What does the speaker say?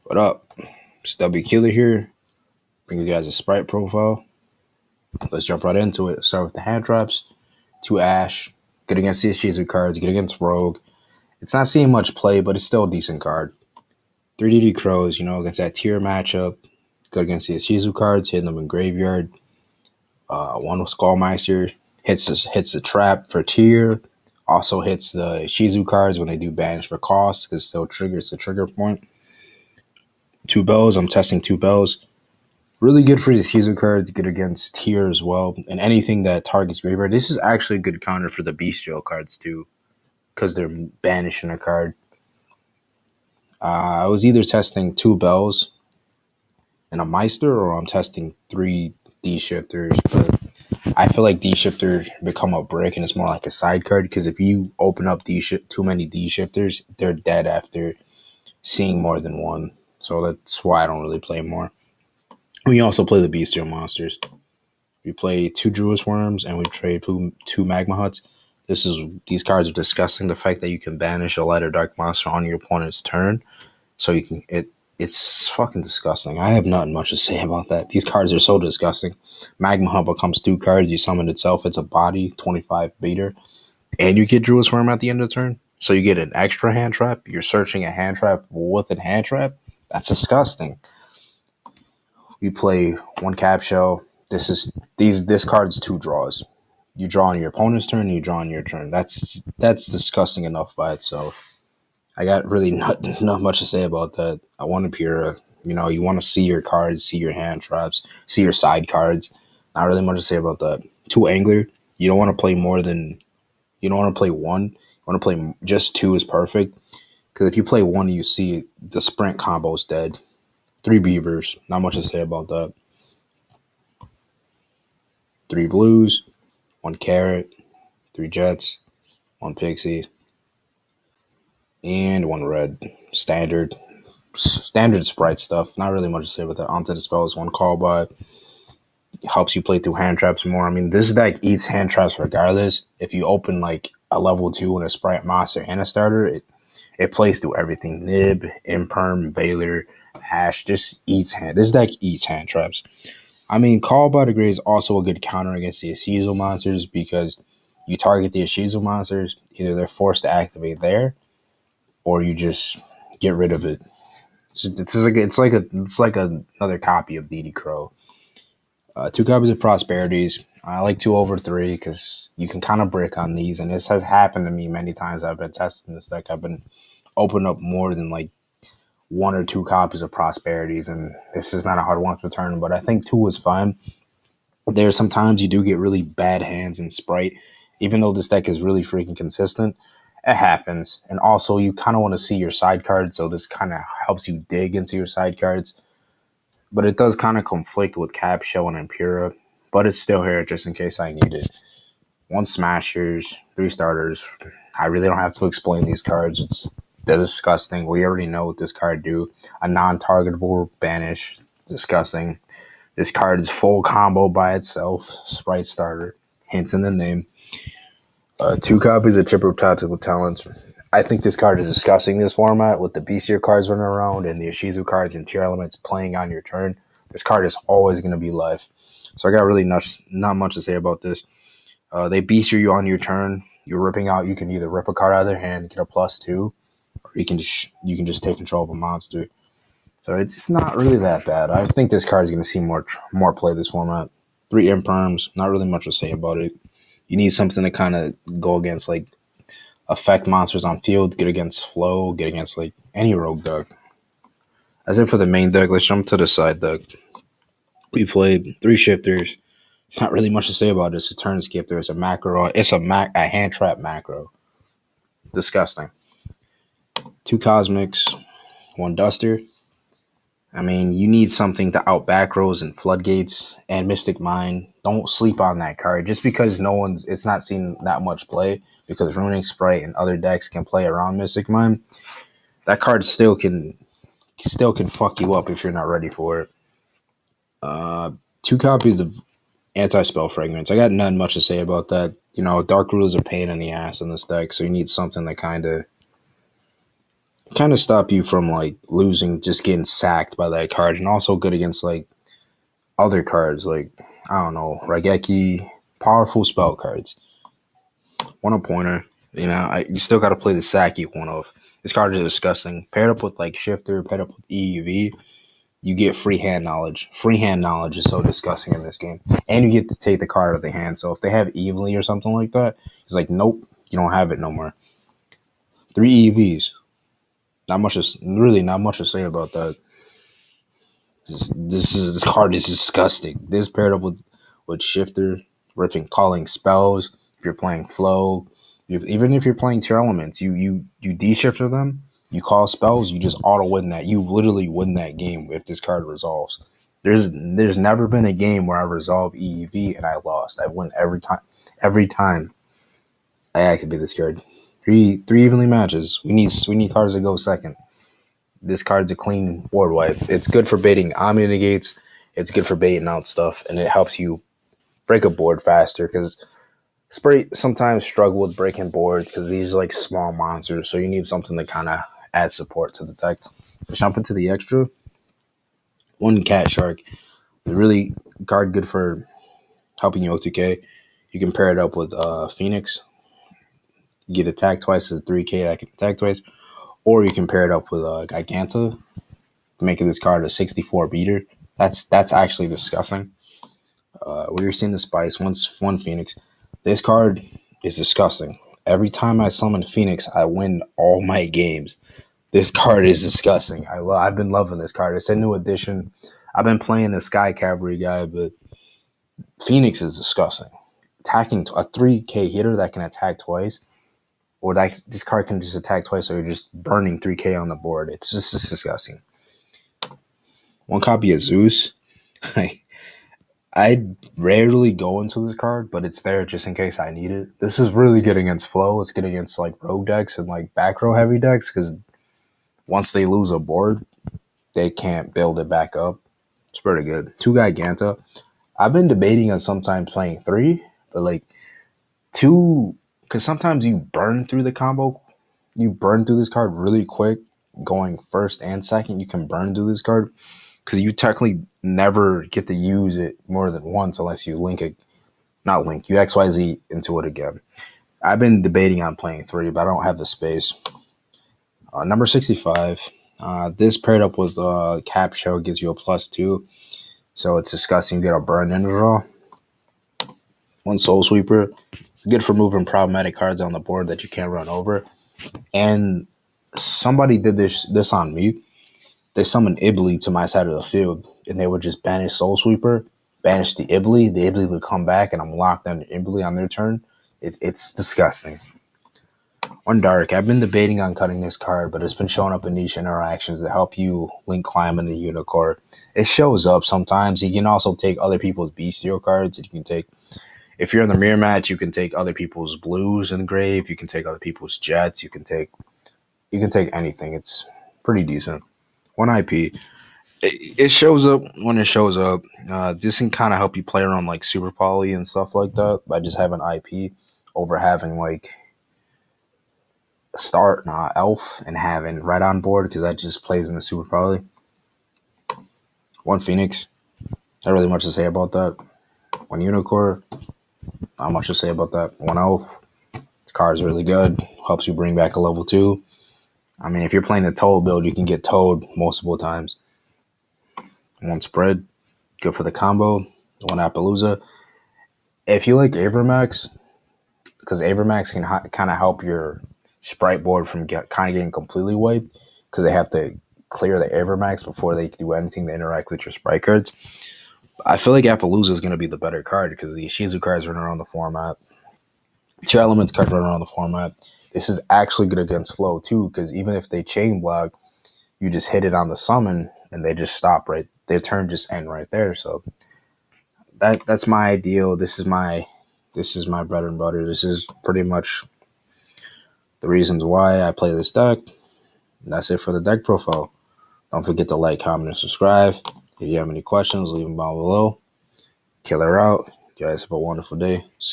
What up? It's W Killer here. Bring you guys a Sprite profile. Let's jump right into it. Start with the hand traps. 2 Ash. Good against CSGs cards. Good against Rogue. It's not seeing much play, but it's still a decent card. 3DD Crows, against that tier matchup. Good against CSGs cards. Hitting them in Graveyard. One with Skullmeister. Hits the trap for tier. Also hits the Shizu cards when they do banish for cost because still triggers the trigger point. 2 bells. I'm testing 2 bells. Really good for these Shizu cards, good against tier as well, and anything that targets graveyard. This is actually a good counter for the bestial cards too, because they're banishing a card. I was either testing 2 bells and a Meister, or I'm testing 3 D shifters, but I feel like D shifters become a brick and it's more like a side card, because if you open up too many D shifters, they're dead after seeing more than one. So that's why I don't really play more. We also play the bestial monsters. We play 2 Druid Worms and we trade 2 Magma Huts. These cards are disgusting. The fact that you can banish a light or dark monster on your opponent's turn, so you can it's fucking disgusting. I have nothing much to say about that. These cards are so disgusting. Magma Hut becomes 2 cards. You summon itself. It's a body, 25 beater, and you get Druid Worm at the end of the turn. So you get an extra hand trap. You're searching a hand trap with a hand trap. That's disgusting. We play 1 Cap Shell. This card's 2 draws. You draw on your opponent's turn, and you draw on your turn. That's disgusting enough by itself. I got really not much to say about that. I want to Pura. You want to see your cards, see your hand traps, see your side cards. Not really much to say about that. 2 Angler. You don't want to play more than. You don't want to play 1. You want to play just 2 is perfect. Because if you play 1, you see the sprint combo is dead. 3 Beavers. Not much to say about that. 3 Blues. 1 Carrot. 3 Jets. 1 Pixie. And 1 Red. Standard Sprite stuff. Not really much to say about that. Onto the spells. 1 Callby. Helps you play through hand traps more. I mean, this deck eats hand traps regardless. If you open like a level 2 and a Sprite monster and a starter, it plays through everything. Nib, Imperm, Valor, Ash, just eats hand. This deck eats hand traps. I mean, Call by the Grey is also a good counter against the Azazel monsters, because you target the Azazel monsters, either they're forced to activate there, or you just get rid of it. It's like another copy of DD Crow. 2 copies of Prosperities. I like 2 over 3 because you can kind of brick on these, and this has happened to me many times. I've been testing this deck. I've been opening up more than like 1 or 2 copies of Prosperities, and this is not a hard one to return, but I think 2 is fine. There are some times you do get really bad hands in Sprite, even though this deck is really freaking consistent. It happens, and also you kind of want to see your side cards, so this kind of helps you dig into your side cards, but it does kind of conflict with Cap Show and Impura, but it's still here just in case I need it. 1 Smashers, 3 Starters. I really don't have to explain these cards. They're disgusting. We already know what this card do. A non-targetable banish. Disgusting. This card is full combo by itself. Sprite starter. Hints in the name. 2 copies of Tipper Tactical Talents. I think this card is disgusting, this format, with the Bestial cards running around and the Ishizu cards and tier elements playing on your turn. This card is always going to be live. So I got really not much to say about this. They Bestial you on your turn. You're ripping out. You can either rip a card out of their hand, get a +2, or you can just take control of a monster. So it's not really that bad. I think this card is going to see more play this format. 3 Imperms. Not really much to say about it. You need something to kind of go against, like, affect monsters on field, get against flow, get against like any rogue deck. As if for the main deck, let's jump to the side deck. We played 3 shifters. Not really much to say about this. A turn skip. There's a macro. It's a hand trap macro. Disgusting. 2 cosmics, 1 duster. I mean, you need something to out back rows and floodgates and Mystic Mine. Don't sleep on that card. Just because it's not seen that much play, because Ruining Sprite and other decks can play around Mystic Mine. That card still can fuck you up if you're not ready for it. 2 copies of Anti-Spell Fragments. I got nothing much to say about that. Dark Rulers are pain in the ass in this deck, so you need something that kind of kind of stop you from like losing, just getting sacked by that card, and also good against like other cards like I don't know, Raigeki, powerful spell cards. One a pointer. You still got to play the sack you one of. This card is disgusting. Paired up with like Shifter, paired up with EUV, you get free hand knowledge. Free hand knowledge is so disgusting in this game. And you get to take the card out of the hand. So if they have evenly or something like that, it's like, nope, you don't have it no more. 3 EVs. Not much really not much to say about that. This card is disgusting. This paired up with Shifter, ripping calling spells. If you're playing flow, even if you're playing tier elements, you de-shifter them. You call spells, you just auto win that. You literally win that game if this card resolves. There's never been a game where I resolve EEV and I lost. I win every time. Every time I activate this card. Three evenly matches. We need cards that go second. This card's a clean board wipe. It's good for baiting Omni negates. It's good for baiting out stuff, and it helps you break a board faster because Sprite sometimes struggle with breaking boards because these are like small monsters, so you need something to kind of add support to the deck. Jump into the extra. One Cat Shark. Really card good for helping you O2K. You can pair it up with Phoenix. You get attack twice as a 3K that can attack twice. Or you can pair it up with Giganta, making this card a 64 beater. That's actually disgusting. We're seeing the spice. One Phoenix. This card is disgusting. Every time I summon Phoenix, I win all my games. This card is disgusting. I've been loving this card. It's a new addition. I've been playing the Sky Cavalry guy, but Phoenix is disgusting. Attacking a 3K hitter that can attack twice, or that this card can just attack twice, so you're just burning 3K on the board. It's just disgusting. One copy of Zeus. I rarely go into this card, but it's there just in case I need it. This is really good against flow. It's good against like rogue decks and like back row heavy decks because once they lose a board, they can't build it back up. It's pretty good. 2 Giganta. I've been debating on sometimes playing 3, but like 2, because sometimes you burn through the combo. You burn through this card really quick, going first and second. You can burn through this card because you technically never get to use it more than once unless you link it, not link, you XYZ into it again. I've been debating on playing 3, but I don't have the space. Number 65. This paired up with Cap Show gives you a +2. So it's disgusting. You get a burn in the draw. One Soul Sweeper. It's good for moving problematic cards on the board that you can't run over. And somebody did this on me. They summoned Ibli to my side of the field, and they would just banish Soul Sweeper, banish the Ibli. The Ibli would come back, and I'm locked under Ibli on their turn. It's disgusting. One Dark. I've been debating on cutting this card, but it's been showing up in niche interactions that help you link climb in the Unicorn. It shows up sometimes. You can also take other people's bestial cards. You can take, if you're in the mirror match, you can take other people's blues in the grave. You can take other people's jets. You can take anything. It's pretty decent. One IP. It shows up when it shows up. This can kind of help you play around like Super Poly and stuff like that by just having IP over having like Elf and having Red on board because that just plays in the Super Poly. One Phoenix. Not really much to say about that. One Unicorn. Not much to say about that. One Elf. This card is really good. Helps you bring back a level 2. I mean, if you're playing the Toad build, you can get Toad multiple times. One Spread. Good for the combo. One Appaloosa. If you like Avermax, because Avermax can kind of help your Sprite board from kind of getting completely wiped, because they have to clear the Avermax before they do anything to interact with your Sprite cards. I feel like Appaloosa is going to be the better card because the Shizu cards run around the format. Tier Elements cards run around the format. This is actually good against flow too, because even if they chain block, you just hit it on the summon and they just stop right. Their turn just end right there. So that's my ideal. This is my bread and butter. This is pretty much the reasons why I play this deck. And that's it for the deck profile. Don't forget to like, comment, and subscribe. If you have any questions, leave them down below. Killer out. You guys have a wonderful day. See you.